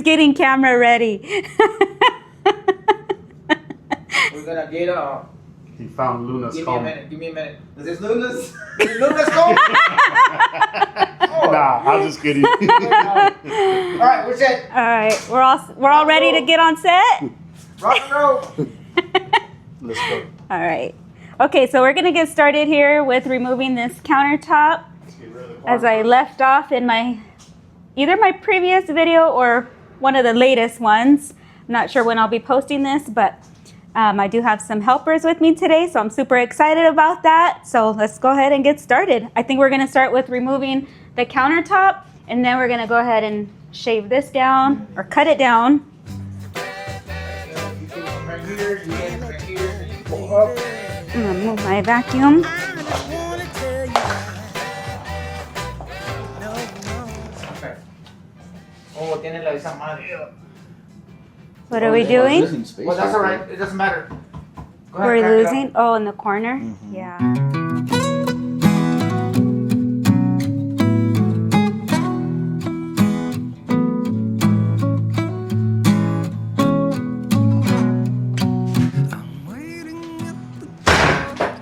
getting camera ready. We're gonna get He found Luna's Give comb. me a minute. Is this Luna's? Luna's comb? Nah, I'm just kidding. All right, we're set. All right, we're all ready to get on set. Rock and roll. Let's go. All right. Okay, so we're gonna get started here with removing this countertop. Get rid of the corn. As I left off in either my previous video or one of the latest ones. I'm not sure when I'll be posting this, but I do have some helpers with me today, so I'm super excited about that. So let's go ahead and get started. I think we're gonna start with removing the countertop, and then we're gonna go ahead and shave this down or cut it down. You can come right here, you get right here, and you pull up. I'm gonna move my vacuum. Okay. Oh, tiene la esa madre. What are we doing? Well, that's all right. It doesn't matter. Go ahead, We're crack it up. losing. Oh, in the corner? Yeah.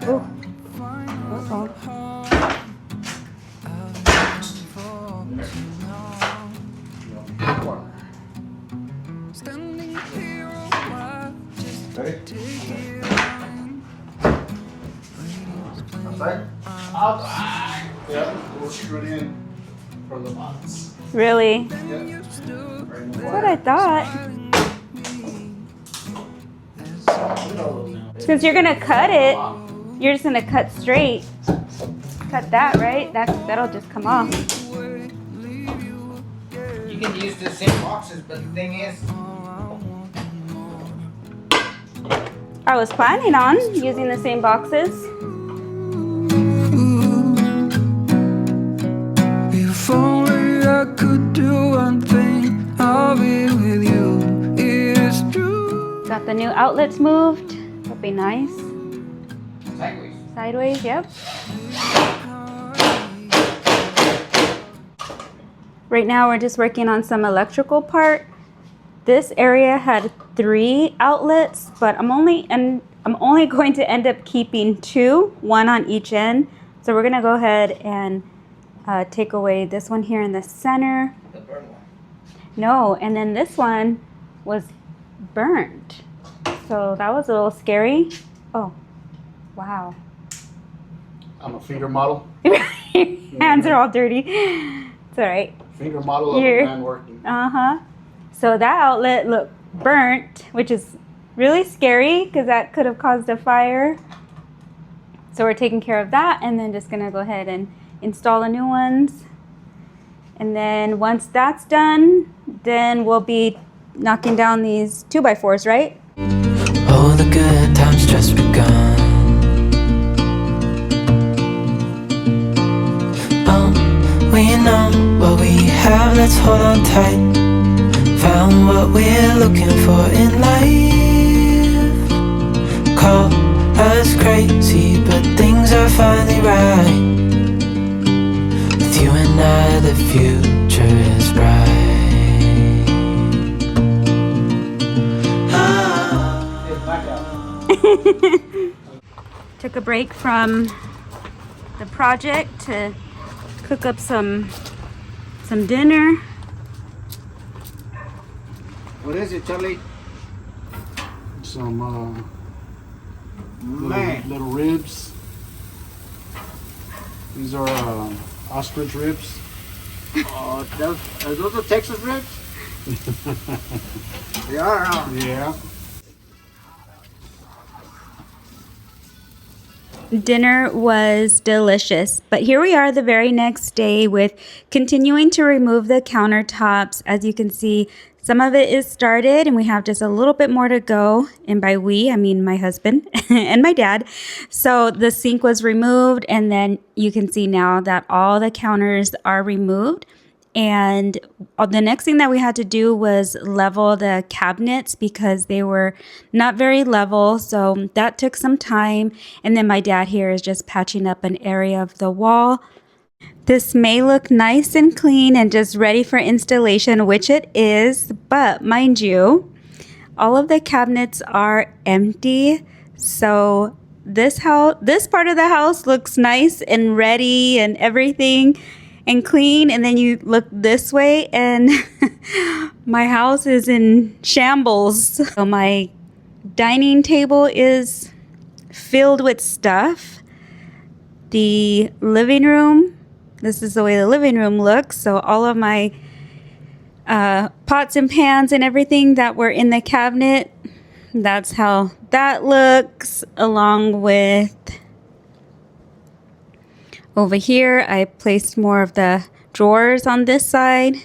Ooh. Uh-oh. Ready? Outside. Yeah, we'll shoot it in from the box. Really? Yeah. That's what I thought. Since you're gonna cut it, you're just gonna cut straight. Cut that, right? That'll just come off. You can use the same boxes, but the thing is, I was planning on using the same boxes. If only I could do one thing, I'll be with you. It's true. Got the new outlets moved. That'll be nice. sideways. Sideways, yep. Right now we're just working on some electrical part. This area had 3 outlets, but I'm only going to end up keeping 2, one on each end. So we're gonna go ahead and take away this one here in the center. The burn one. No, and then this one was burnt. So that was a little scary. Oh, wow. I'm a finger model. Your hands are all dirty. It's all right. Finger model of Here. a man working. Uh-huh. So that outlet looked burnt, which is really scary because that could have caused a fire. So we're taking care of that and then just gonna go ahead and install the new ones. And then once that's done, then we'll be knocking down these 2x4s, right? Oh, the good times just begun. Oh, we know what we have, let's hold on tight. Found what we're looking for in life. Call us crazy, but things are finally right. With you and I, the future is bright. Took a break from the project to cook up some dinner. What is it, Charlie? Some Man. little ribs. These are ostrich ribs. Oh, are those the Texas ribs? They are, huh? Yeah. Dinner was delicious, but here we are the very next day with continuing to remove the countertops. As you can see, some of it is started and we have just a little bit more to go. And by we, I mean my husband and my dad. So the sink was removed, and then you can see now that all the counters are removed. And the next thing that we had to do was level the cabinets because they were not very level. So that took some time. And then my dad here is just patching up an area of the wall. This may look nice and clean and just ready for installation, which it is, but mind you, all of the cabinets are empty. So this part of the house looks nice and ready and everything and clean, and then you look this way and my house is in shambles. So my dining table is filled with stuff. The living room, this is the way the living room looks. So all of my pots and pans and everything that were in the cabinet, that's how that looks. Along with over here, I placed more of the drawers on this side.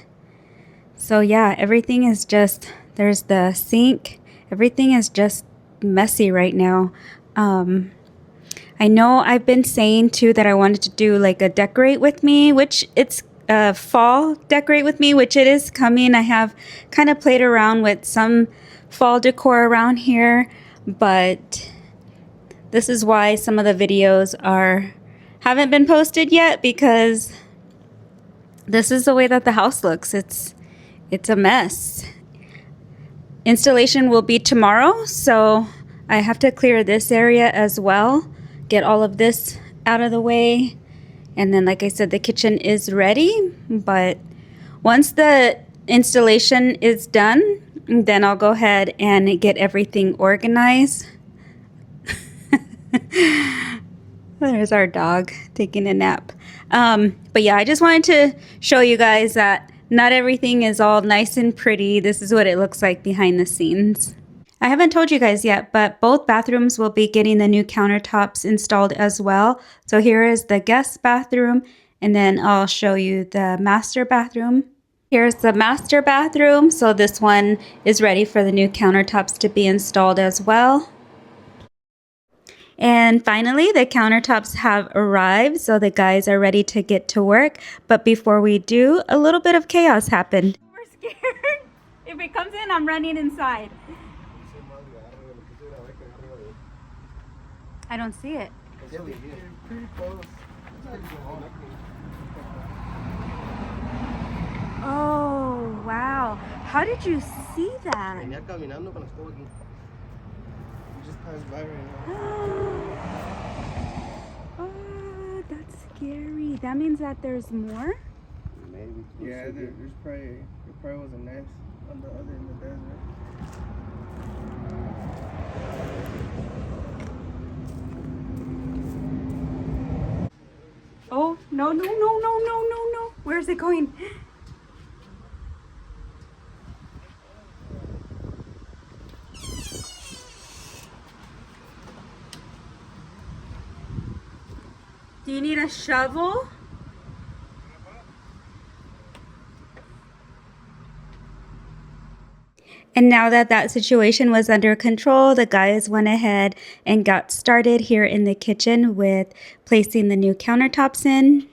So yeah, everything is just, there's the sink. Everything is just messy right now. I know I've been saying too that I wanted to do like a decorate with me, which it's fall decorate with me, which it is coming. I have kind of played around with some fall decor around here, but this is why some of the videos haven't been posted yet, because this is the way that the house looks. It's a mess. Installation will be tomorrow, so I have to clear this area as well, get all of this out of the way. And then, like I said, the kitchen is ready, but once the installation is done, then I'll go ahead and get everything organized. There's our dog taking a nap. But yeah, I just wanted to show you guys that not everything is all nice and pretty. This is what it looks like behind the scenes. I haven't told you guys yet, but both bathrooms will be getting the new countertops installed as well. So here is the guest bathroom, and then I'll show you the master bathroom. Here's the master bathroom. So this one is ready for the new countertops to be installed as well. And finally, the countertops have arrived, so the guys are ready to get to work. But before we do, a little bit of chaos happened. We're scared. If it comes in, I'm running inside. I don't see it. Pretty close. Oh, wow. How did you see that? Venía caminando cuando estuvo aquí. You just passed by right now. Oh, that's scary. That means that there's more? Maybe. Yeah, there probably was a nest on the other in the desert. Oh, no, no, no, no, no, no, no. Where's it going? Do you need a shovel? And now that that situation was under control, the guys went ahead and got started here in the kitchen with placing the new countertops in.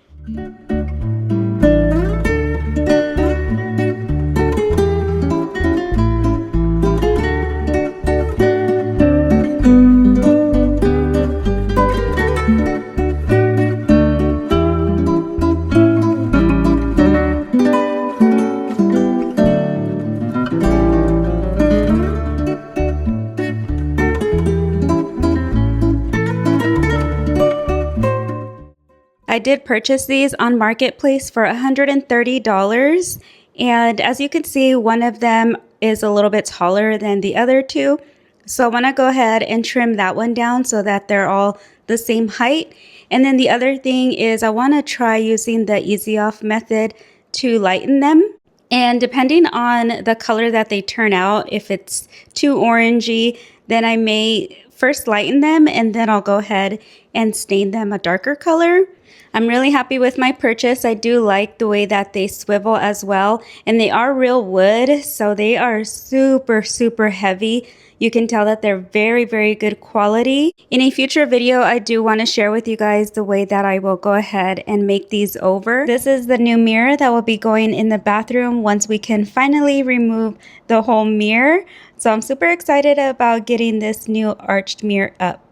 I did purchase these on Marketplace for $130, and as you can see, one of them is a little bit taller than the other two. So I want to go ahead and trim that one down so that they're all the same height. And then the other thing is I want to try using the easy off method to lighten them. And depending on the color that they turn out, if it's too orangey, then I may first lighten them and then I'll go ahead and stain them a darker color. I'm really happy with my purchase. I do like the way that they swivel as well, and they are real wood, so they are super, super heavy. You can tell that they're very, very good quality. In a future video, I do want to share with you guys the way that I will go ahead and make these over. This is the new mirror that will be going in the bathroom once we can finally remove the whole mirror. So I'm super excited about getting this new arched mirror up.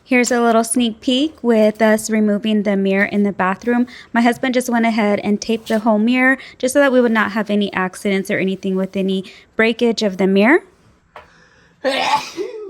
Here's a little sneak peek with us removing the mirror in the bathroom. My husband just went ahead and taped the whole mirror just so that we would not have any accidents or anything with any breakage of the mirror. Bless you.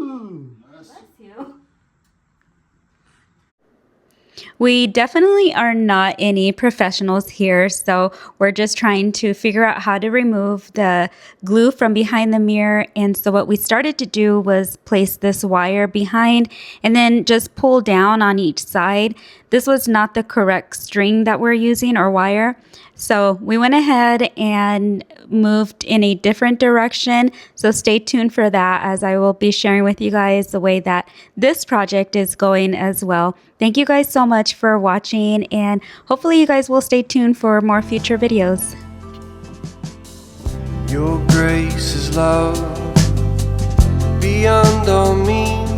We definitely are not any professionals here, so we're just trying to figure out how to remove the glue from behind the mirror. And so what we started to do was place this wire behind and then just pull down on each side. This was not the correct string that we're using or wire. So we went ahead and moved in a different direction. So stay tuned for that, as I will be sharing with you guys the way that this project is going as well. Thank you guys so much for watching, and hopefully you guys will stay tuned for more future videos. Your grace is love beyond all means.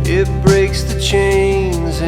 It breaks the chains